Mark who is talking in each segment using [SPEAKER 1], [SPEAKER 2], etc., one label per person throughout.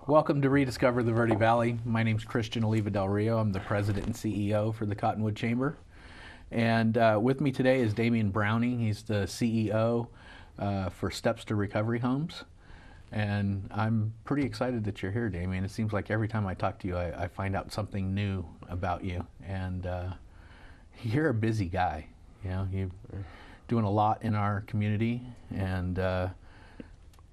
[SPEAKER 1] Welcome to Rediscover the Verde Valley. My name's Christian Oliva Del Rio. I'm the president and CEO for the Cottonwood Chamber. And with me today is Damien Browning. He's the CEO for Steps to Recovery Homes. And I'm pretty excited that you're here, Damien. It seems like every time I talk to you, I find out something new about you. And you're a busy guy. You know, you're doing a lot in our community, and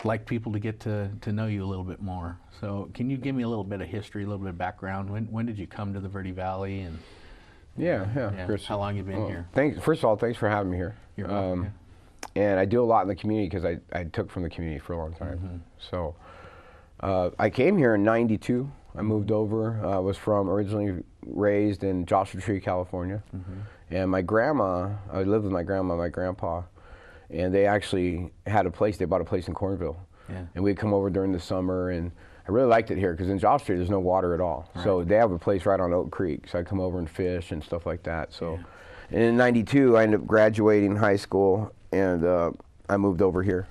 [SPEAKER 1] like people to get to know you a little bit more. So can you give me a little bit of history, a little bit of background? When did you come to the Verde Valley? And
[SPEAKER 2] Yeah, Chris.
[SPEAKER 1] how long you been here?
[SPEAKER 2] First of all, thanks for having me here.
[SPEAKER 1] You're welcome.
[SPEAKER 2] And I do a lot in the community because I took from the community for a long time. So I came here in '92. I moved over. I was originally raised in Joshua Tree, California. And my grandma, I lived with my grandma, my grandpa, and they actually had a place. They bought a place in Cornville. And we'd come over during the summer, and I really liked it here because in Joshua Tree there's no water at all. So they have a place right on Oak Creek. So I'd come over and fish and stuff like that. So and in '92 I ended up graduating high school, and I moved over here.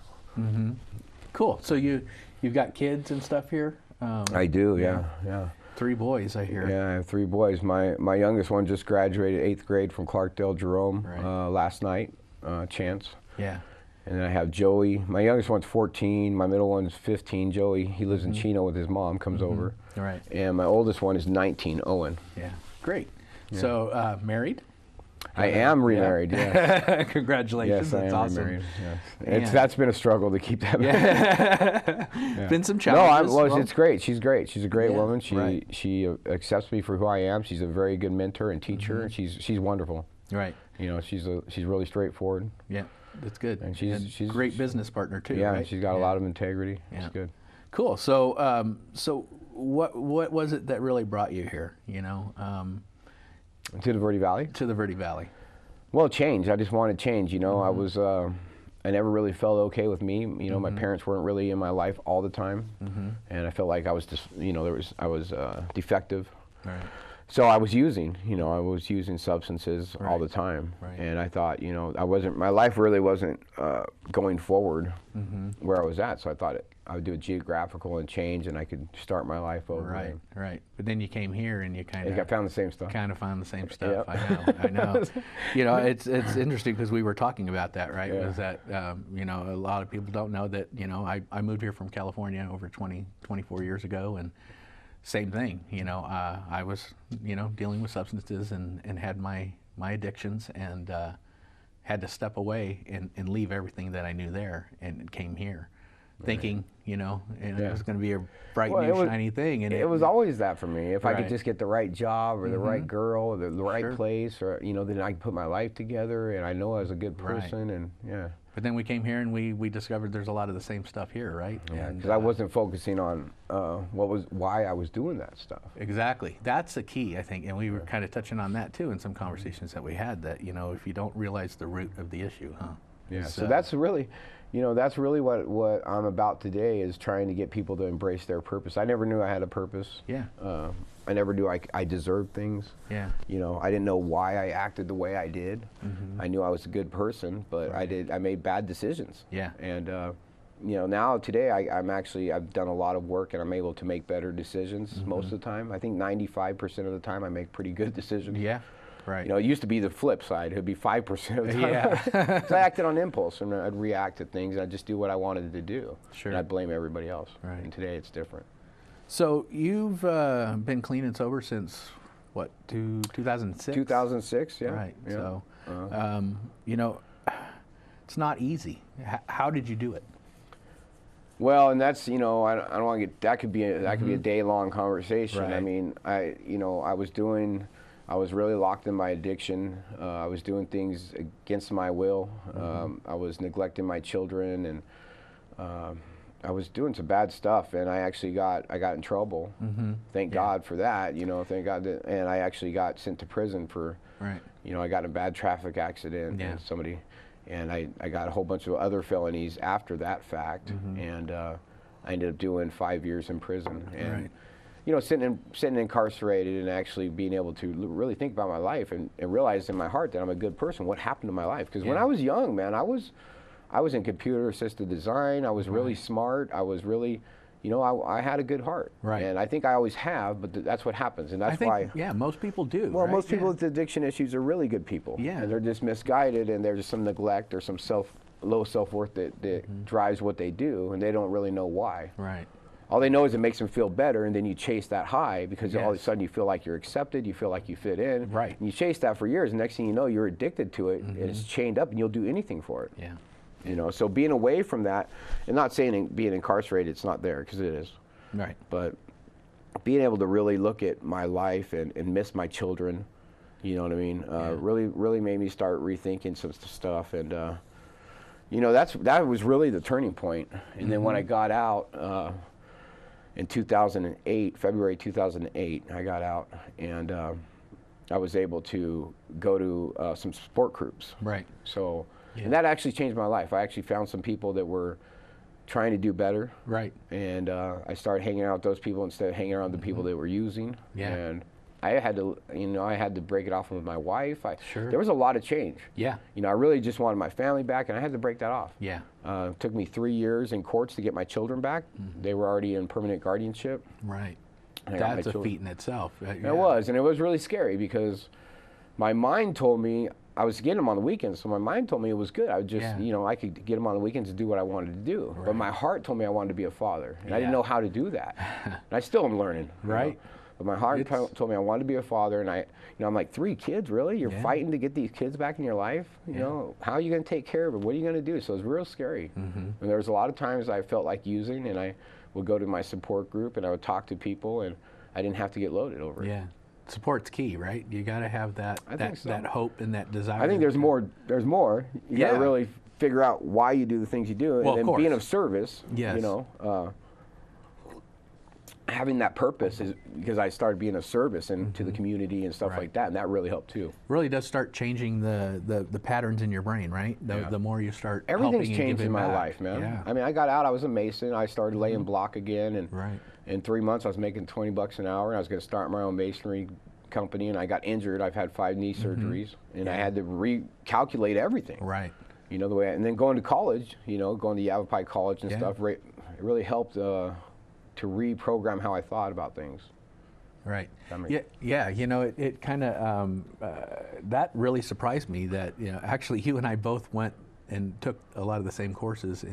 [SPEAKER 1] Cool. So you've got kids and stuff here?
[SPEAKER 2] I do, yeah.
[SPEAKER 1] 3 boys, I hear.
[SPEAKER 2] Yeah, I have 3 boys. My youngest one just graduated 8th grade from Clarkdale Jerome last night, Chance.
[SPEAKER 1] Yeah.
[SPEAKER 2] And then I have Joey. My youngest one's 14. My middle one's 15. Joey, he lives in Chino with his mom, comes over.
[SPEAKER 1] Right.
[SPEAKER 2] And my oldest one is 19, Owen.
[SPEAKER 1] Yeah. Great. So married?
[SPEAKER 2] I am remarried, yes.
[SPEAKER 1] Congratulations.
[SPEAKER 2] Yes,
[SPEAKER 1] That's
[SPEAKER 2] I am
[SPEAKER 1] awesome.
[SPEAKER 2] remarried, yes. That's been a struggle to keep that.
[SPEAKER 1] Been some challenges.
[SPEAKER 2] No, it's great. She's great. She's a great woman.
[SPEAKER 1] Right.
[SPEAKER 2] She accepts me for who I am. She's a very good mentor and teacher. And she's wonderful.
[SPEAKER 1] Right.
[SPEAKER 2] You know, she's really straightforward.
[SPEAKER 1] Yeah, that's good.
[SPEAKER 2] And she's
[SPEAKER 1] a great business partner too.
[SPEAKER 2] Yeah,
[SPEAKER 1] right?
[SPEAKER 2] she's got a lot of integrity.
[SPEAKER 1] Yeah.
[SPEAKER 2] It's good.
[SPEAKER 1] Cool. So so what was it that really brought you here? You know,
[SPEAKER 2] To the Verde Valley?
[SPEAKER 1] to the Verde Valley.
[SPEAKER 2] Well, change. I just wanted change. You know, I never really felt okay with me. You know, my parents weren't really in my life all the time, and I felt like I was just, you know, I was defective.
[SPEAKER 1] Right.
[SPEAKER 2] So I was using, you know, I was using substances all the time, and I thought, you know, my life really wasn't going forward where I was at. So I thought I would do a geographical and change, and I could start my life over.
[SPEAKER 1] Right, right. But then you came here, and you kind of
[SPEAKER 2] found the same stuff.
[SPEAKER 1] Kind of found the same stuff. I know. You know, it's interesting because we were talking about that, right? Was that you know, a lot of people don't know that, you know, I moved here from California over 24 years ago, and same thing. You know, I was, you know, dealing with substances and had my addictions, and had to step away and leave everything that I knew there, and came here. Thinking, you know, and it was going to be a bright, new, shiny thing. And
[SPEAKER 2] it was always that for me. If I could just get the right job or the right girl or the right place, or, you know, then I could put my life together, and I know I was a good person, and
[SPEAKER 1] But then we came here and we discovered there's a lot of the same stuff here, right?
[SPEAKER 2] Yeah, because I wasn't focusing on why I was doing that stuff.
[SPEAKER 1] Exactly. That's the key, I think, and we were kind of touching on that too in some conversations that we had, that, you know, if you don't realize the root of the issue,
[SPEAKER 2] Yeah, so that's really, you know, that's really what I'm about today, is trying to get people to embrace their purpose. I never knew I had a purpose.
[SPEAKER 1] Yeah.
[SPEAKER 2] I never knew I deserved things.
[SPEAKER 1] Yeah.
[SPEAKER 2] You know, I didn't know why I acted the way I did. I knew I was a good person, but I made bad decisions.
[SPEAKER 1] Yeah.
[SPEAKER 2] And you know, now today I've done a lot of work, and I'm able to make better decisions most of the time. I think 95% of the time I make pretty good decisions.
[SPEAKER 1] Yeah. Right.
[SPEAKER 2] You know, it used to be the flip side. It would be 5% of the time.
[SPEAKER 1] Yeah.
[SPEAKER 2] So I acted on impulse, and I'd react to things, and I'd just do what I wanted to do.
[SPEAKER 1] Sure.
[SPEAKER 2] And I'd blame everybody else.
[SPEAKER 1] Right.
[SPEAKER 2] And today it's different.
[SPEAKER 1] So you've been clean and sober since, what, 2006?
[SPEAKER 2] 2006, yeah.
[SPEAKER 1] Right.
[SPEAKER 2] Yeah.
[SPEAKER 1] So, you know, it's not easy. How did you do it?
[SPEAKER 2] Well, and that's, you know, I don't want to get, that could be a day-long conversation.
[SPEAKER 1] Right.
[SPEAKER 2] I mean, I was really locked in my addiction. I was doing things against my will. I was neglecting my children, and I was doing some bad stuff, and I actually got in trouble. Thank God for that, you know, thank God that, and I actually got sent to prison for, you know, I got in a bad traffic accident, and I got a whole bunch of other felonies after that fact, and I ended up doing 5 years in prison. And you know, sitting incarcerated and actually being able to really think about my life and realize in my heart that I'm a good person. What happened to my life? Because when I was young, man, I was in computer assisted design. I was really smart. I was really, you know, I had a good heart.
[SPEAKER 1] Right.
[SPEAKER 2] And I think I always have, but that's what happens. And that's why.
[SPEAKER 1] Yeah, most people do.
[SPEAKER 2] Well,
[SPEAKER 1] right?
[SPEAKER 2] most people with addiction issues are really good people.
[SPEAKER 1] Yeah.
[SPEAKER 2] And they're just misguided, and there's just some neglect or some low self-worth that drives what they do, and they don't really know why.
[SPEAKER 1] Right.
[SPEAKER 2] All they know is it makes them feel better, and then you chase that high because all of a
[SPEAKER 1] Yes.
[SPEAKER 2] sudden you feel like you're accepted, you feel like you fit in.
[SPEAKER 1] Right.
[SPEAKER 2] And you chase that for years, and next thing you know, you're addicted to it, and it's chained up, and you'll do anything for it.
[SPEAKER 1] Yeah.
[SPEAKER 2] You know, so being away from that, and not saying being incarcerated, it's not there, because it is.
[SPEAKER 1] Right.
[SPEAKER 2] But being able to really look at my life and miss my children, you know what I mean, really made me start rethinking some stuff. And, you know, that was really the turning point. And then when I got out in 2008, February 2008, I got out, and I was able to go to some support groups.
[SPEAKER 1] Right.
[SPEAKER 2] So, and that actually changed my life. I actually found some people that were trying to do better.
[SPEAKER 1] Right.
[SPEAKER 2] And I started hanging out with those people instead of hanging around the people that were using.
[SPEAKER 1] Yeah.
[SPEAKER 2] And I had to, you know, I had to break it off with my wife.
[SPEAKER 1] Sure.
[SPEAKER 2] There was a lot of change.
[SPEAKER 1] Yeah.
[SPEAKER 2] You know, I really just wanted my family back, and I had to break that off.
[SPEAKER 1] Yeah.
[SPEAKER 2] It took me 3 years in courts to get my children back. They were already in permanent guardianship.
[SPEAKER 1] Right.
[SPEAKER 2] I got my
[SPEAKER 1] That's a
[SPEAKER 2] children.
[SPEAKER 1] feat in itself. Yeah.
[SPEAKER 2] It was, and it was really scary because my mind told me I was getting them on the weekends, so my mind told me it was good. I would just, you know, I could get them on the weekends to do what I wanted to do.
[SPEAKER 1] Right.
[SPEAKER 2] But my heart told me I wanted to be a father, and I didn't know how to do that. And I still am learning.
[SPEAKER 1] Right.
[SPEAKER 2] You know? But my heart told me I wanted to be a father, and you know, I'm like, 3 kids, really? You're fighting to get these kids back in your life? You know, how are you going to take care of it? What are you going to do? So it was real scary. And there was a lot of times I felt like using, and I would go to my support group, and I would talk to people, and I didn't have to get loaded over it.
[SPEAKER 1] Yeah. Support's key, right? You got to have that that hope and that desire.
[SPEAKER 2] I think there's more. There's more. You got to really figure out why you do the things you do, and then being of service.
[SPEAKER 1] Yes.
[SPEAKER 2] You know, having that purpose is because I started being of service and to the community and stuff like that, and that really helped too.
[SPEAKER 1] Really does start changing the patterns in your brain, right? The more you start.
[SPEAKER 2] Everything's changed in my
[SPEAKER 1] back.
[SPEAKER 2] life, man.
[SPEAKER 1] Yeah.
[SPEAKER 2] I mean, I got out. I was a mason. I started laying block again, and in 3 months I was making $20 an hour. And I was going to start my own masonry company, and I got injured. I've had 5 knee surgeries, and I had to recalculate everything.
[SPEAKER 1] Right.
[SPEAKER 2] You know, the way, and then going to college, you know, going to Yavapai College and stuff, it really helped to reprogram how I thought about things.
[SPEAKER 1] Right. Yeah. You know, it kind of that really surprised me that, you know, actually you and I both went and took a lot of the same courses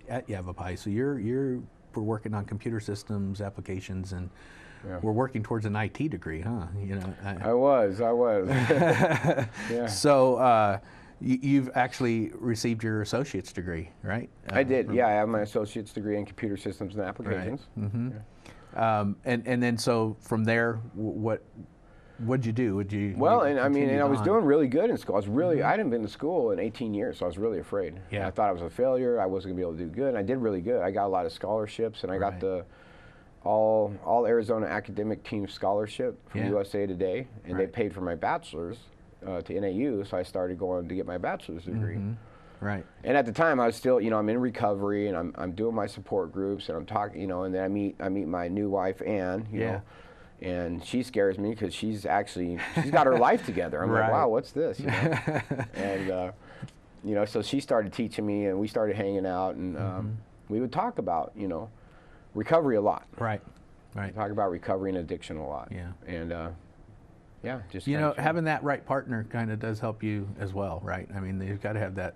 [SPEAKER 1] at Yavapai. So we're working on computer systems, applications, and we're working towards an IT degree, huh? You know.
[SPEAKER 2] I was. Yeah.
[SPEAKER 1] So you've actually received your associate's degree, right?
[SPEAKER 2] I did. Yeah, I have my associate's degree in computer systems and applications.
[SPEAKER 1] Right. And then so from there, what'd you do?
[SPEAKER 2] Well, and I mean, and I was doing really good in school. I was really, I hadn't been to school in 18 years, so I was really afraid.
[SPEAKER 1] Yeah.
[SPEAKER 2] I thought I was a failure. I wasn't gonna be able to do good. And I did really good. I got a lot of scholarships, and I got the all Arizona Academic Team Scholarship from USA Today, and they paid for my bachelor's to NAU, so I started going to get my bachelor's degree.
[SPEAKER 1] Right.
[SPEAKER 2] And at the time, I was still, you know, I'm in recovery, and I'm doing my support groups, and I'm talking, you know, and then I meet my new wife, Ann, you know, and she scares me because she's got her life together. I'm like, wow, what's this? You know? And you know, so she started teaching me, and we started hanging out, and we would talk about, you know, recovery a lot.
[SPEAKER 1] Right.
[SPEAKER 2] Talk about recovery and addiction a lot.
[SPEAKER 1] Yeah.
[SPEAKER 2] And yeah, just
[SPEAKER 1] you know, having that right partner kind of does help you as well, right? I mean, you've got to have that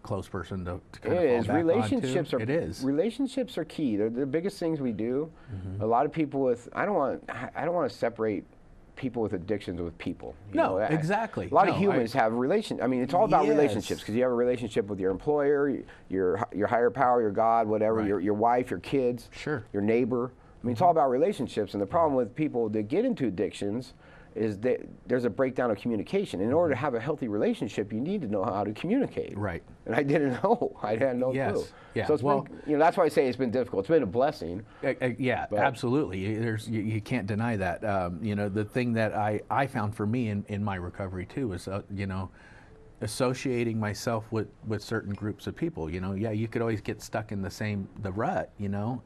[SPEAKER 1] close person to kind of fall back
[SPEAKER 2] relationships
[SPEAKER 1] onto.
[SPEAKER 2] are.
[SPEAKER 1] It is.
[SPEAKER 2] Relationships are key. They're the biggest things we do. A lot of people with I don't want to separate people with addictions with people. You know,
[SPEAKER 1] exactly.
[SPEAKER 2] A lot of humans have relations. I mean, it's all about relationships because you have a relationship with your employer, your higher power, your God, whatever, your wife, your kids, your neighbor. I mean, it's all about relationships. And the problem with people that get into addictions is that there's a breakdown of communication. In order to have a healthy relationship, you need to know how to communicate. Right. And I didn't know. I had no clue.
[SPEAKER 1] Yeah.
[SPEAKER 2] So it's been, you know, that's why I say it's been difficult. It's been a blessing.
[SPEAKER 1] Yeah, absolutely. You can't deny that. You know, the thing that I found for me in my recovery too is, you know, associating myself with certain groups of people. You know, you could always get stuck in the rut, you know,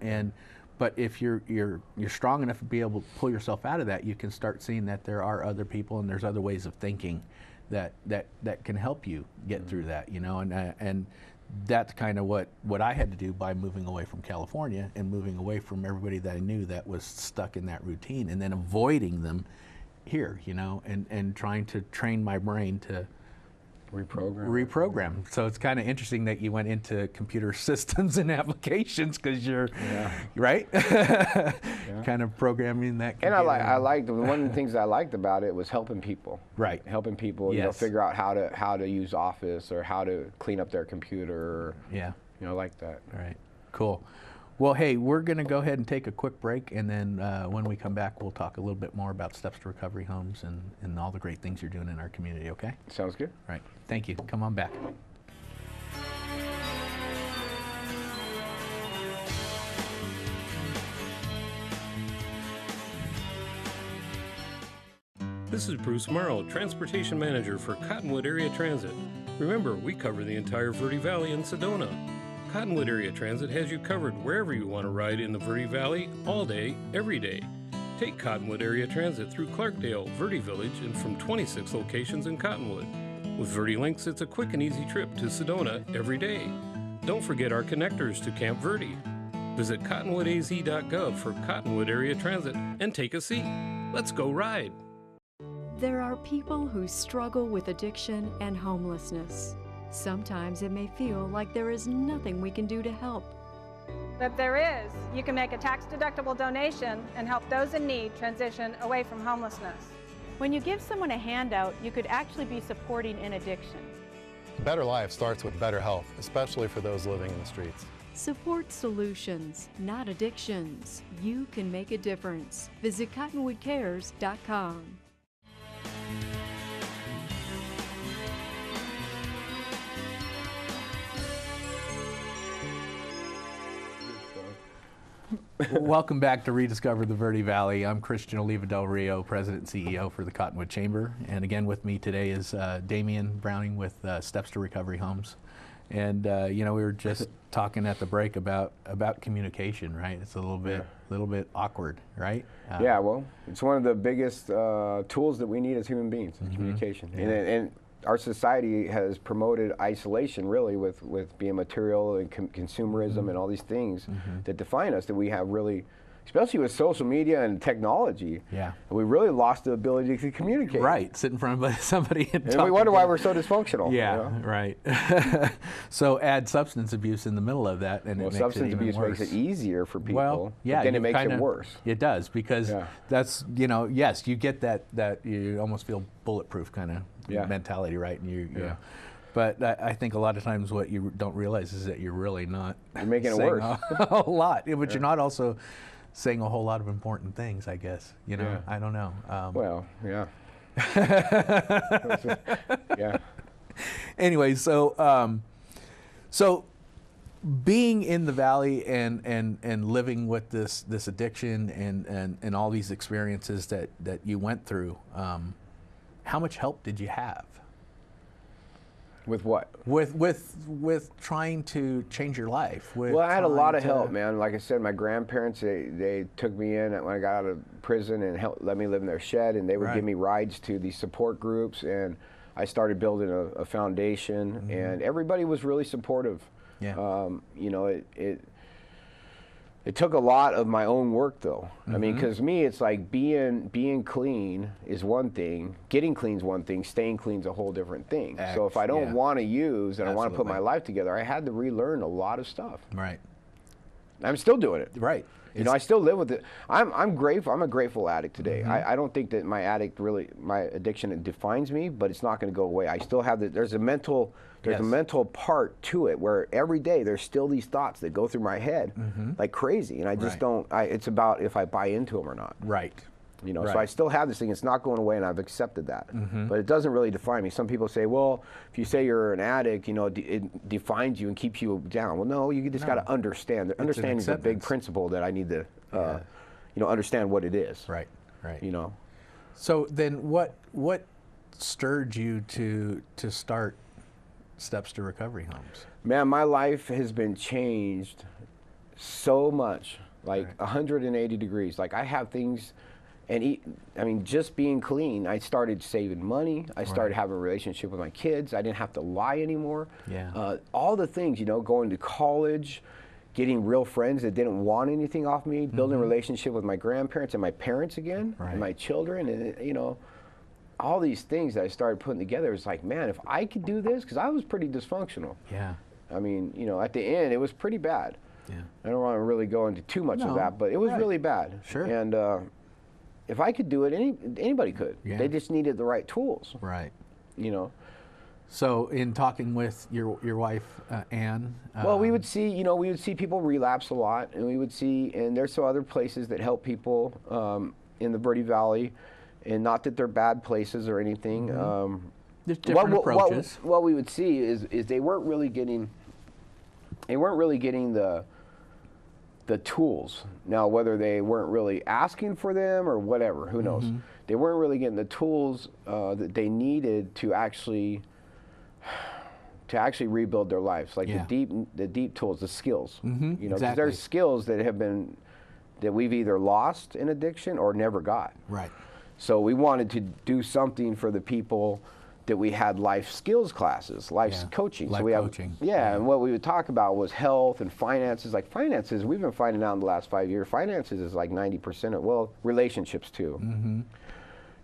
[SPEAKER 1] but if you're strong enough to be able to pull yourself out of that, you can start seeing that there are other people and there's other ways of thinking that can help you get through that, you know, and that's kind of what I had to do by moving away from California and moving away from everybody that I knew that was stuck in that routine, and then avoiding them here, you know, and trying to train my brain to reprogram. So it's kind of interesting that you went into computer systems and applications, because you're right, kind of programming that computer.
[SPEAKER 2] And I liked one of the things I liked about it was helping people. Right. Helping people, you know, figure out how to use Office or how to clean up their computer. Or, you know, like that.
[SPEAKER 1] All right. Cool. Well, hey, we're going to go ahead and take a quick break, and then when we come back, we'll talk a little bit more about Steps to Recovery Homes and all the great things you're doing in our community, okay?
[SPEAKER 2] Sounds good.
[SPEAKER 1] All right. Thank you. Come on back.
[SPEAKER 3] This is Bruce Morrow, Transportation Manager for Cottonwood Area Transit. Remember, we cover the entire Verde Valley and Sedona. Cottonwood Area Transit has you covered wherever you want to ride in the Verde Valley, all day, every day. Take Cottonwood Area Transit through Clarkdale, Verde Village, and from 26 locations in Cottonwood. With Verde Links, it's a quick and easy trip to Sedona every day. Don't forget our connectors to Camp Verde. Visit cottonwoodaz.gov for Cottonwood Area Transit and take a seat. Let's go ride.
[SPEAKER 4] There are people who struggle with addiction and homelessness. Sometimes it may feel like there is nothing we can do to help.
[SPEAKER 5] But there is. You can make a tax-deductible donation and help those in need transition away from homelessness.
[SPEAKER 6] When you give someone a handout, you could actually be supporting an addiction.
[SPEAKER 7] A better life starts with better health, especially for those living in the streets.
[SPEAKER 4] Support solutions, not addictions. You can make a difference. Visit cottonwoodcares.com.
[SPEAKER 1] Welcome back to Rediscover the Verde Valley. I'm Christian Oliva Del Rio, President and CEO for the Cottonwood Chamber. And again with me today is Damien Browning with Steps to Recovery Homes. And you know, we were just talking at the break about communication, right? It's a little bit awkward, right?
[SPEAKER 2] Yeah, well, it's one of the biggest tools that we need as human beings, communication. Yeah. And our society has promoted isolation, really, with being material and consumerism and all these things that define us, that we have really, especially with social media and technology, we really lost the ability to communicate.
[SPEAKER 1] Right, sit in front of somebody and
[SPEAKER 2] we wonder why we're so dysfunctional.
[SPEAKER 1] Yeah,
[SPEAKER 2] you know?
[SPEAKER 1] Right. So add substance abuse in the middle of that, and it makes it even worse.
[SPEAKER 2] Substance abuse makes it easier for people,
[SPEAKER 1] well, yeah,
[SPEAKER 2] but then it makes it worse.
[SPEAKER 1] It does, because that's, you know, yes, you get that you almost feel bulletproof kind of mentality, right? And you but I think a lot of times what you don't realize is that you're really not
[SPEAKER 2] making it worse
[SPEAKER 1] a whole lot, but you're not also saying a whole lot of important things, I guess. You know, I don't know.
[SPEAKER 2] Well, yeah. Yeah.
[SPEAKER 1] Anyway, so so being in the valley and living with this addiction and all these experiences that you went through, how much help did you have?
[SPEAKER 2] With what?
[SPEAKER 1] With trying to change your life.
[SPEAKER 2] Well, I had a lot of help, man. Like I said, my grandparents, they took me in when I got out of prison and let me live in their shed, and they would give me rides to these support groups, and I started building a foundation, and everybody was really supportive. Yeah. You know, it took a lot of my own work, though. I mean, because me, it's like being clean is one thing, getting clean is one thing, staying clean is a whole different thing. So if I don't want to use and I want to put my life together, I had to relearn a lot of stuff.
[SPEAKER 1] Right.
[SPEAKER 2] I'm still doing it.
[SPEAKER 1] Right.
[SPEAKER 2] You know, I still live with it. I'm grateful. I'm a grateful addict today. I don't think that my addiction defines me, but it's not going to go away. I still have there's a mental part to it where every day there's still these thoughts that go through my head like crazy, and I just don't. It's about if I buy into them or not.
[SPEAKER 1] Right.
[SPEAKER 2] You know, so I still have this thing. It's not going away, and I've accepted that. But it doesn't really define me. Some people say, well, if you say you're an addict, you know, it defines you and keeps you down. Well, no, you just got to understand. Understanding is a big principle that I need to, you know, understand what it is.
[SPEAKER 1] Right. Right.
[SPEAKER 2] You know.
[SPEAKER 1] So then, what stirred you to start Steps to Recovery Homes?
[SPEAKER 2] Man, my life has been changed so much, like 180 degrees. Like I have things. And I mean, just being clean, I started saving money. I started having a relationship with my kids. I didn't have to lie anymore.
[SPEAKER 1] Yeah.
[SPEAKER 2] All the things, you know, going to college, getting real friends that didn't want anything off me, building a relationship with my grandparents and my parents again, and my children, and, you know, all these things that I started putting together. It's like, man, if I could do this, because I was pretty dysfunctional.
[SPEAKER 1] Yeah.
[SPEAKER 2] I mean, you know, at the end, it was pretty bad.
[SPEAKER 1] Yeah.
[SPEAKER 2] I don't want to really go into too much of that, but it was really bad.
[SPEAKER 1] Sure.
[SPEAKER 2] And if I could do it, anybody could.
[SPEAKER 1] Yeah.
[SPEAKER 2] They just needed the right tools.
[SPEAKER 1] Right.
[SPEAKER 2] You know.
[SPEAKER 1] So in talking with your wife, Ann.
[SPEAKER 2] Well, we would see, you know, we would see people relapse a lot, and we would see, and there's some other places that help people in the Verde Valley, and not that they're bad places or anything.
[SPEAKER 1] There's different approaches.
[SPEAKER 2] What we would see is they weren't really getting the tools. Now, whether they weren't really asking for them or whatever, who knows? They weren't really getting the tools that they needed to actually rebuild their lives, like the deep tools, the skills. You know, because there's skills that we've either lost in addiction or never got.
[SPEAKER 1] Right.
[SPEAKER 2] So we wanted to do something for the people that we had life skills classes, life coaching.
[SPEAKER 1] Life
[SPEAKER 2] so we
[SPEAKER 1] coaching.
[SPEAKER 2] And what we would talk about was health and finances. Like finances, we've been finding out in the last 5 years, finances is like 90% of, well, relationships too.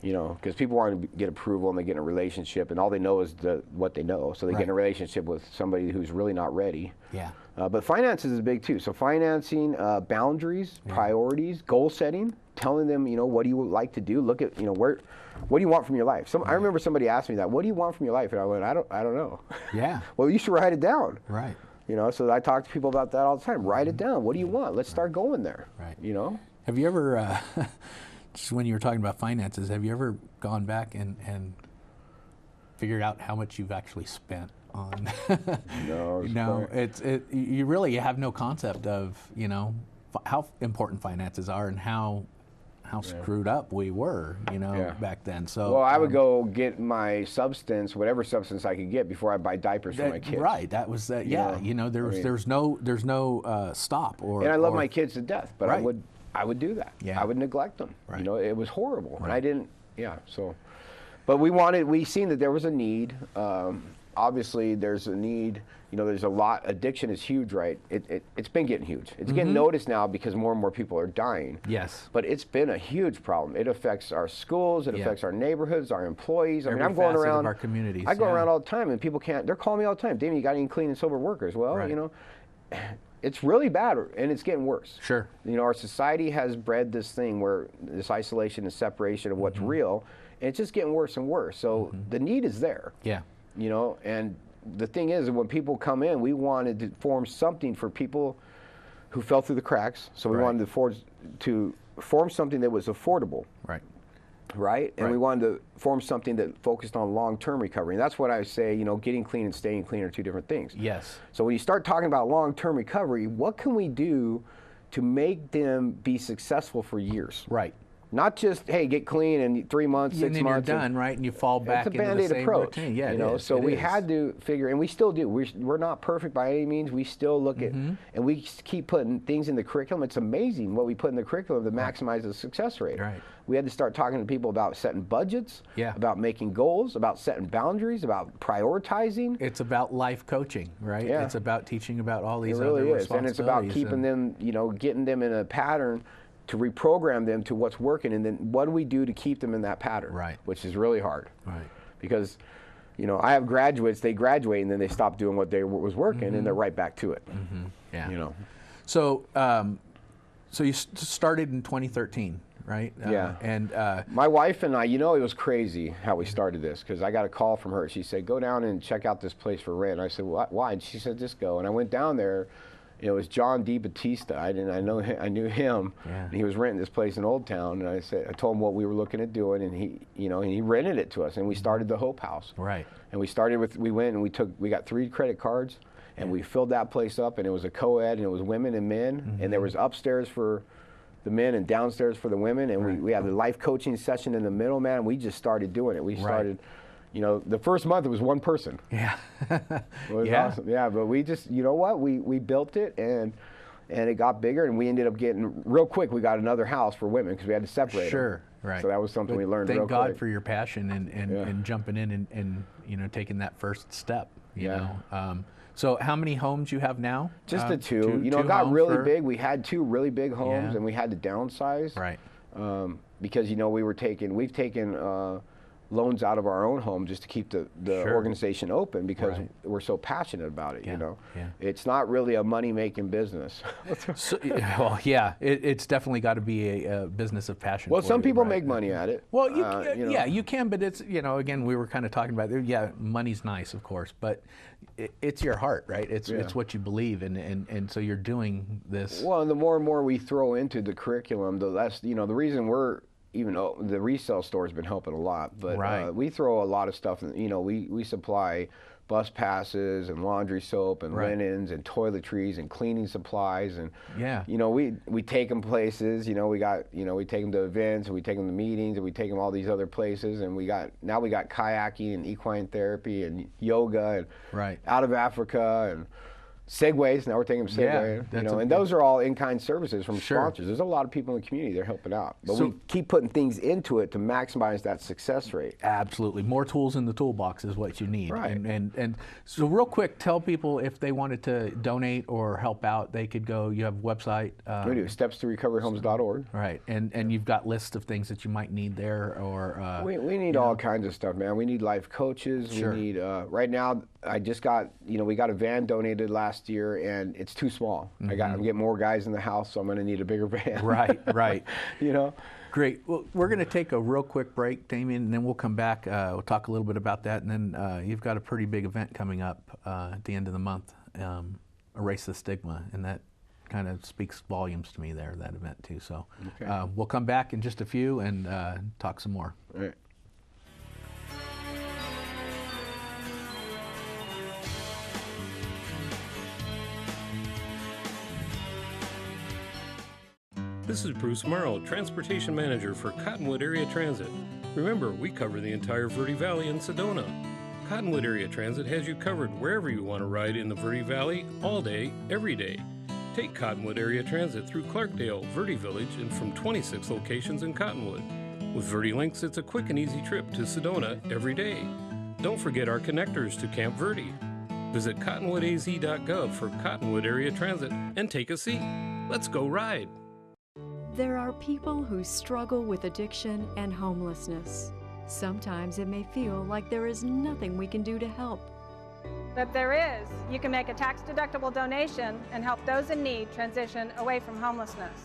[SPEAKER 2] You know, because people want to get approval and they get in a relationship and all they know is what they know. So they get in a relationship with somebody who's really not ready.
[SPEAKER 1] Yeah.
[SPEAKER 2] But finances is big too. So financing, boundaries, priorities, goal setting, telling them, you know, what do you like to do? Look at, you know, what do you want from your life? I remember somebody asked me that, what do you want from your life? And I went, I don't know.
[SPEAKER 1] Yeah.
[SPEAKER 2] Well, you should write it down.
[SPEAKER 1] Right.
[SPEAKER 2] You know, so I talk to people about that all the time. Write it down. What do you want? Let's start going there.
[SPEAKER 1] Right.
[SPEAKER 2] You know?
[SPEAKER 1] Have you ever, just when you were talking about finances, have you ever gone back and figured out how much you've actually spent on? No, you really have no concept of, you know, how important finances are and how screwed up we were, you know, back then. So
[SPEAKER 2] well, I would go get my substance, whatever substance I could get, before I buy diapers for my kids.
[SPEAKER 1] Right. That was you know, there's no stop or.
[SPEAKER 2] And I love my kids to death, but I would do that.
[SPEAKER 1] Yeah.
[SPEAKER 2] I would neglect them.
[SPEAKER 1] Right.
[SPEAKER 2] You know, it was horrible, and I didn't. Yeah. So, but we seen that there was a need. Obviously, there's a need. You know, there's a lot. Addiction is huge, right? It's been getting huge. It's getting noticed now because more and more people are dying.
[SPEAKER 1] Yes.
[SPEAKER 2] But it's been a huge problem. It affects our schools. It affects our neighborhoods, our employees.
[SPEAKER 1] Every
[SPEAKER 2] I mean, I'm going around
[SPEAKER 1] of our communities.
[SPEAKER 2] I go around all the time, and people can't. They're calling me all the time. Damien, you got any clean and sober workers? Well, you know, it's really bad, and it's getting worse.
[SPEAKER 1] Sure.
[SPEAKER 2] You know, our society has bred this thing where this isolation and separation of what's real, and it's just getting worse and worse. So the need is there.
[SPEAKER 1] Yeah.
[SPEAKER 2] You know, and the thing is, when people come in, we wanted to form something for people who fell through the cracks. So we wanted to form something that was affordable.
[SPEAKER 1] Right.
[SPEAKER 2] Right? And we wanted to form something that focused on long-term recovery. And that's what I say, you know, getting clean and staying clean are two different things.
[SPEAKER 1] Yes.
[SPEAKER 2] So when you start talking about long-term recovery, what can we do to make them be successful for years?
[SPEAKER 1] Right.
[SPEAKER 2] Not just, hey, get clean in 3 months, 6 months.
[SPEAKER 1] And then you're done, right? And you fall back into the same routine. Yeah,
[SPEAKER 2] you know, so we had to figure, and we still do. We're not perfect by any means. We still look at, and we keep putting things in the curriculum. It's amazing what we put in the curriculum to maximize the success rate.
[SPEAKER 1] Right.
[SPEAKER 2] We had to start talking to people about setting budgets, about making goals, about setting boundaries, about prioritizing.
[SPEAKER 1] It's about life coaching, right?
[SPEAKER 2] Yeah.
[SPEAKER 1] It's about teaching about all these
[SPEAKER 2] other
[SPEAKER 1] responsibilities.
[SPEAKER 2] And it's about keeping them, you know, getting them in a pattern to reprogram them to what's working, and then what do we do to keep them in that pattern?
[SPEAKER 1] Right.
[SPEAKER 2] Which is really hard.
[SPEAKER 1] Right.
[SPEAKER 2] Because, you know, I have graduates, they graduate and then they stop doing what they was working and they're right back to it.
[SPEAKER 1] Yeah.
[SPEAKER 2] You know.
[SPEAKER 1] So, so you started in 2013, right?
[SPEAKER 2] Yeah.
[SPEAKER 1] And
[SPEAKER 2] my wife and I, you know, it was crazy how we started this, because I got a call from her. She said, go down and check out this place for rent. I said, why? And she said, just go. And I went down there. It was John D. Batista. I knew him.
[SPEAKER 1] Yeah.
[SPEAKER 2] And he was renting this place in Old Town, and I told him what we were looking at doing, and he rented it to us, and we started the Hope House.
[SPEAKER 1] Right.
[SPEAKER 2] And we went and we got 3 credit cards, and we filled that place up, and it was a co-ed, and it was women and men, and there was upstairs for the men and downstairs for the women, and we had a life coaching session in the middle, man. We just started doing it. We started. You know, the first month it was 1 person.
[SPEAKER 1] Yeah.
[SPEAKER 2] It was awesome. Yeah, but we just, you know what, we built it, and it got bigger, and we ended up getting, real quick, we got another house for women because we had to separate them.
[SPEAKER 1] Right.
[SPEAKER 2] So that was something we learned real
[SPEAKER 1] Thank God
[SPEAKER 2] quick.
[SPEAKER 1] for your passion and jumping in and taking that first step. You know. So how many homes you have now?
[SPEAKER 2] Just the two. You know, it got really big. We had 2 really big homes, and we had to downsize.
[SPEAKER 1] Right.
[SPEAKER 2] Because we've taken loans out of our own home just to keep the organization open because we're so passionate about it. You know, it's not really a money-making business.
[SPEAKER 1] So, well, yeah, it's definitely got to be a business of passion.
[SPEAKER 2] Well,
[SPEAKER 1] for
[SPEAKER 2] some
[SPEAKER 1] you,
[SPEAKER 2] people
[SPEAKER 1] right?
[SPEAKER 2] make money at it.
[SPEAKER 1] Well,
[SPEAKER 2] you know.
[SPEAKER 1] you can, but it's, again, we were kind of talking about, money's nice, of course, but it's your heart, right? It's what you believe in, and so you're doing this.
[SPEAKER 2] Well, and the more and more we throw into the curriculum, the less, the reason we're, even though the resale store has been helping a lot, but we throw a lot of stuff in, we supply bus passes and laundry soap and linens and toiletries and cleaning supplies, and we take them places, we take them to events, and we take them to meetings, and we take them all these other places, and now we got kayaking and equine therapy and yoga and out of Africa and Segways. Now we're taking them Segway, and those are all in-kind services from sponsors. There's a lot of people in the community that are helping out, but we keep putting things into it to maximize that success rate.
[SPEAKER 1] Absolutely, more tools in the toolbox is what you need.
[SPEAKER 2] Right.
[SPEAKER 1] And so, real quick, tell people if they wanted to donate or help out, they could go. You have a website.
[SPEAKER 2] We do stepstorecoveryhomes.org.
[SPEAKER 1] Right, and you've got lists of things that you might need there, or
[SPEAKER 2] we need all kinds of stuff, man. We need life coaches. We need right now. I just got we got a van donated last year, and it's too small. I'm getting more guys in the house, so I'm going to need a bigger van.
[SPEAKER 1] Right.
[SPEAKER 2] Great.
[SPEAKER 1] Well, we're going to take a real quick break, Damien, and then we'll come back. We'll talk a little bit about that, and then you've got a pretty big event coming up at the end of the month, Erase the Stigma, and that kind of speaks volumes to me there, that event too. So we'll come back in just a few and talk some more.
[SPEAKER 2] All right.
[SPEAKER 3] This is Bruce Morrow, Transportation Manager for Cottonwood Area Transit. Remember, we cover the entire Verde Valley and Sedona. Cottonwood Area Transit has you covered wherever you want to ride in the Verde Valley, all day, every day. Take Cottonwood Area Transit through Clarkdale, Verde Village, and from 26 locations in Cottonwood. With Verde Links, it's a quick and easy trip to Sedona every day. Don't forget our connectors to Camp Verde. Visit cottonwoodaz.gov for Cottonwood Area Transit and take a seat. Let's go ride.
[SPEAKER 4] There are people who struggle with addiction and homelessness. Sometimes it may feel like there is nothing we can do to help.
[SPEAKER 5] But there is. You can make a tax-deductible donation and help those in need transition away from homelessness.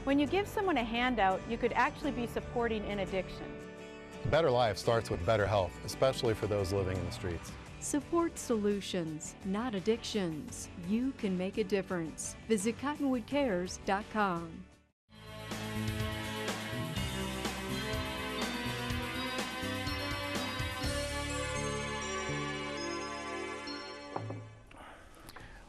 [SPEAKER 6] When you give someone a handout, you could actually be supporting an addiction.
[SPEAKER 7] A better life starts with better health, especially for those living in the streets.
[SPEAKER 4] Support solutions, not addictions. You can make a difference. Visit cottonwoodcares.com.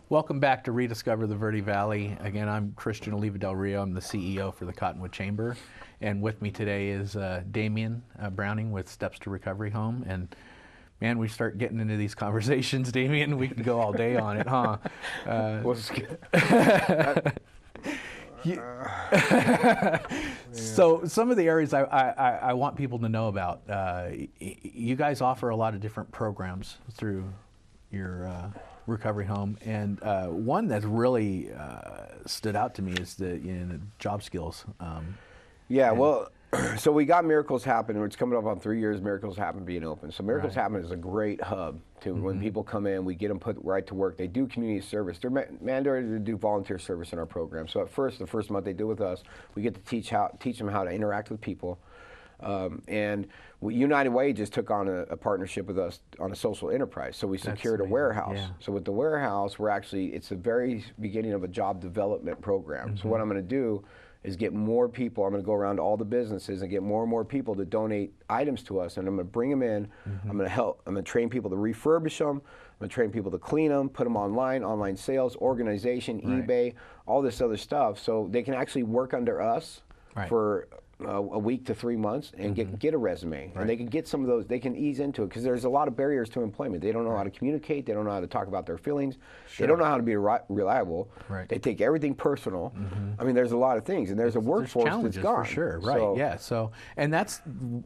[SPEAKER 1] Welcome back to Rediscover the Verde Valley. Again, I'm Christian Oliva Del Rio. I'm the CEO for the Cottonwood Chamber. And with me today is Damien Browning with Steps to Recovery Home. And man, we start getting into these conversations, Damien. We can go all day on it, huh? So some of the areas I want people to know about, you guys offer a lot of different programs through your recovery home, and one that's really stood out to me is the job skills.
[SPEAKER 2] So we got Miracles Happen. It's coming up on 3 years. Miracles Happen being open. So Miracles Happen is a great hub to when people come in, we get them put right to work. They do community service. They're mandated to do volunteer service in our program. So at first, the first month they do with us, we get to teach them how to interact with people. And United Way just took on a partnership with us on a social enterprise. So we secured a warehouse. Yeah. So with the warehouse, it's the very beginning of a job development program. So what I'm going to do is get more people. I'm going to go around to all the businesses and get more and more people to donate items to us, and I'm going to bring them in. I'm going to train people to refurbish them. I'm going to train people to clean them, put them online sales, organization, eBay, all this other stuff, so they can actually work under us for a week to 3 months and get a resume, and they can get some of those. They can ease into it because there's a lot of barriers to employment. They don't know how to communicate. They don't know how to talk about their feelings. They don't know how to be reliable. They take everything personal. I mean, there's a lot of things, and there's a workforce that's gone.
[SPEAKER 1] For sure, right? So, yeah. So, and that's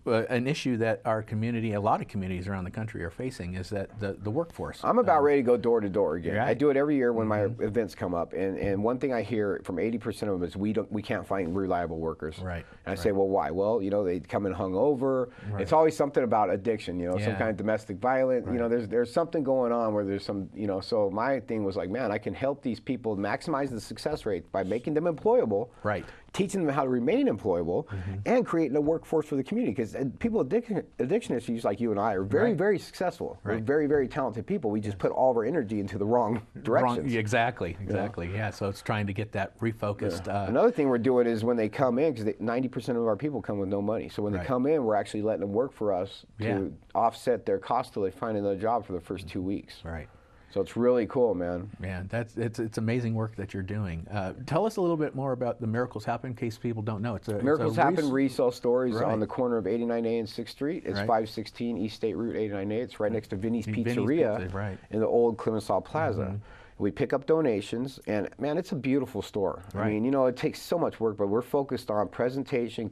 [SPEAKER 1] an issue that our community, a lot of communities around the country, are facing, is that the workforce.
[SPEAKER 2] I'm about ready to go door to door again. I do it every year when my events come up, and one thing I hear from 80% of them is we can't find reliable workers.
[SPEAKER 1] Right.
[SPEAKER 2] And I say, well, why? Well, you know, they come in hungover. It's always something about addiction, you know, some kind of domestic violence. You know, there's something going on where there's some, you know. So my thing was like, man, I can help these people maximize the success rate by making them employable. Right. Teaching them how to remain employable, and creating a workforce for the community. Because people addiction issues like you and I are very, very successful. We're very, very talented people. We just put all of our energy into the wrong directions.
[SPEAKER 1] Exactly. Yeah. So it's trying to get that refocused.
[SPEAKER 2] Another thing we're doing is when they come in, because 90% of our people come with no money. So when they come in, we're actually letting them work for us to offset their cost till they find another job for the first 2 weeks. Right. So it's really cool, man.
[SPEAKER 1] Man, it's amazing work that you're doing. Tell us a little bit more about the Miracles Happen, in case people don't know.
[SPEAKER 2] Miracles Happen resale stores on the corner of 89A and 6th Street. It's 516 East State Route 89A. It's right next to Vinny's Pizzeria in the old Clemenceau Plaza. We pick up donations, and man, it's a beautiful store. I mean, you know, it takes so much work, but we're focused on presentation,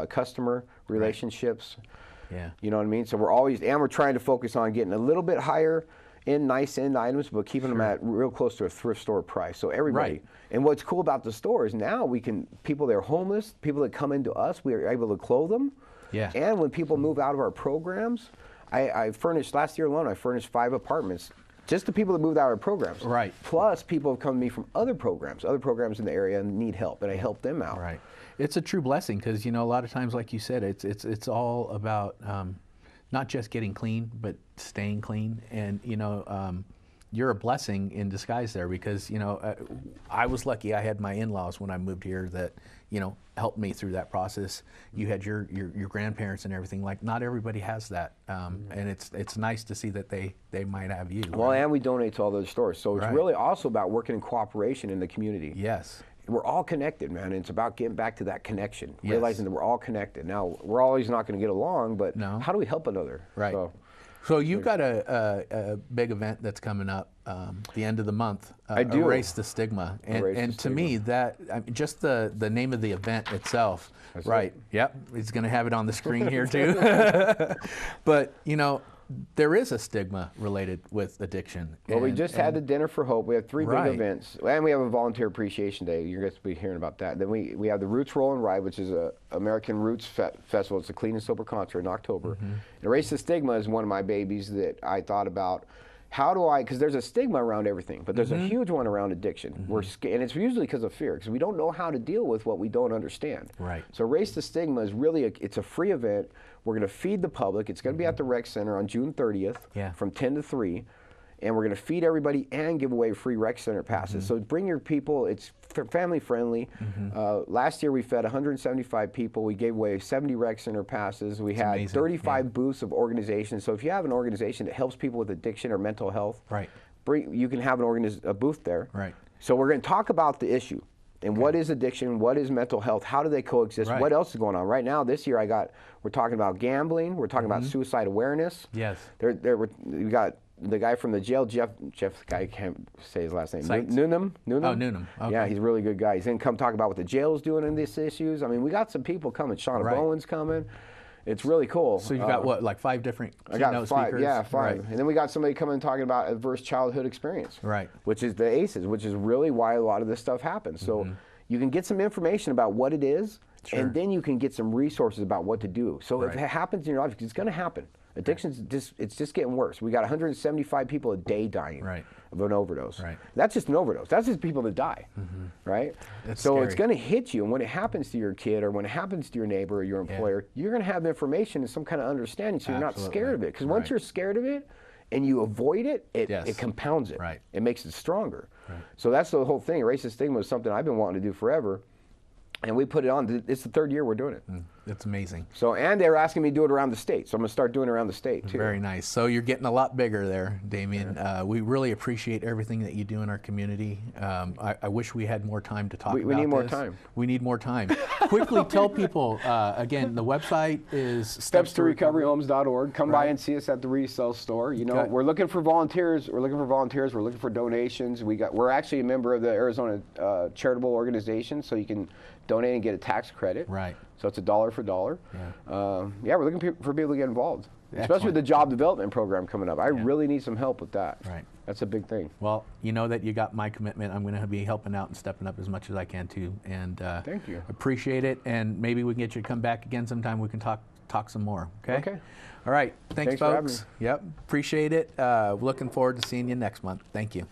[SPEAKER 2] customer relationships. Yeah. You know what I mean? So we're trying to focus on getting a little bit higher in nice end items, but keeping them at real close to a thrift store price. So everybody. And what's cool about the store is now people that are homeless, people that come into us, we are able to clothe them. Yeah. And when people move out of our programs, I furnished, last year alone, I furnished 5 apartments just to people that moved out of our programs. Right. Plus, people have come to me from other programs in the area and need help, and I help them out.
[SPEAKER 1] Right. It's a true blessing because, you know, a lot of times, like you said, it's all about not just getting clean, but staying clean. And, you know, you're a blessing in disguise there because, you know, I was lucky I had my in-laws when I moved here that, you know, helped me through that process. You had your grandparents and everything. Like, not everybody has that. And it's nice to see that they might have you.
[SPEAKER 2] Well, and we donate to all those stores. So it's really also about working in cooperation in the community.
[SPEAKER 1] Yes.
[SPEAKER 2] We're all connected, man. It's about getting back to that connection, realizing that we're all connected. Now, we're always not going to get along, but how do we help another?
[SPEAKER 1] Right. So you've got a big event that's coming up the end of the month.
[SPEAKER 2] I do.
[SPEAKER 1] Erase the Stigma. And to me, that just the name of the event itself. That's right. Yep. He's going to have it on the screen here too. But, you know, there is a stigma related with addiction.
[SPEAKER 2] Well, we just had the Dinner for Hope. We have 3 big events, and we have a Volunteer Appreciation Day. You're going to be hearing about that. Then we have the Roots Roll and Ride, which is a American Roots Festival. It's a clean and sober concert in October. And Erase the Stigma is one of my babies that I thought about. How do because there's a stigma around everything, but there's a huge one around addiction. And it's usually because of fear, because we don't know how to deal with what we don't understand. Right. So Erase the Stigma is really, it's a free event. We're going to feed the public. It's going to be at the Rec Center on June 30th from 10 to 3. And we're going to feed everybody and give away free Rec Center passes. So bring your people. It's family friendly. Last year we fed 175 people. We gave away 70 Rec Center passes. We had 35 booths of organizations. So if you have an organization that helps people with addiction or mental health, you can have a booth there. Right. So we're going to talk about the issue. And what is addiction? What is mental health? How do they coexist? What else is going on? Right now, this year, we're talking about gambling. We're talking about suicide awareness. Yes. We got the guy from the jail, Jeff, I can't say his last name. Noonan.
[SPEAKER 1] Oh, Noonan. Okay.
[SPEAKER 2] Yeah, he's a really good guy. He's going to come talk about what the jail's doing in these issues. I mean, we got some people coming. Shauna Bowen's coming. It's really cool.
[SPEAKER 1] So you've got what, like 5 different
[SPEAKER 2] I got 5,
[SPEAKER 1] speakers?
[SPEAKER 2] Yeah, 5. Right. And then we got somebody coming talking about adverse childhood experience. Right. Which is the ACEs, which is really why a lot of this stuff happens. So you can get some information about what it is, and then you can get some resources about what to do. So if it happens in your life, it's going to happen. Addiction's it's just getting worse. We got 175 people a day dying of an overdose. Right. That's just an overdose. That's just people that die. Right? That's scary. It's going to hit you, and when it happens to your kid or when it happens to your neighbor or your employer, you're going to have information and some kind of understanding, so you're not scared of it. Because once you're scared of it and you avoid it, it compounds it. Right. It makes it stronger. Right. So that's the whole thing. Erase the Stigma is something I've been wanting to do forever, and we put it on. It's the 3rd year we're doing it.
[SPEAKER 1] It's amazing.
[SPEAKER 2] So, and they were asking me to do it around the state, so I'm going to start doing it around the state too.
[SPEAKER 1] Very nice. So you're getting a lot bigger there, Damien. Yeah. We really appreciate everything that you do in our community. I wish we had more time to talk about this.
[SPEAKER 2] We need more time.
[SPEAKER 1] We need more time. Quickly tell people, again, the website is
[SPEAKER 2] stepstorecoveryhomes.org. Come by and see us at the resale store. You know, we're looking for volunteers. We're looking for donations. We're actually a member of the Arizona charitable organization, so you can donate and get a tax credit.
[SPEAKER 1] Right.
[SPEAKER 2] So it's $1 for $1. Yeah, we're looking for people to get involved.
[SPEAKER 1] Excellent.
[SPEAKER 2] Especially with the job development program coming up. I really need some help with that.
[SPEAKER 1] Right.
[SPEAKER 2] That's a big thing.
[SPEAKER 1] Well, you know that you got my commitment. I'm going to be helping out and stepping up as much as I can too. And
[SPEAKER 2] thank you.
[SPEAKER 1] Appreciate it. And maybe we can get you to come back again sometime. We can talk some more. Okay.
[SPEAKER 2] Okay.
[SPEAKER 1] All right. Thanks
[SPEAKER 2] for having
[SPEAKER 1] folks.
[SPEAKER 2] me.
[SPEAKER 1] Yep. Appreciate it. Looking forward to seeing you next month. Thank you.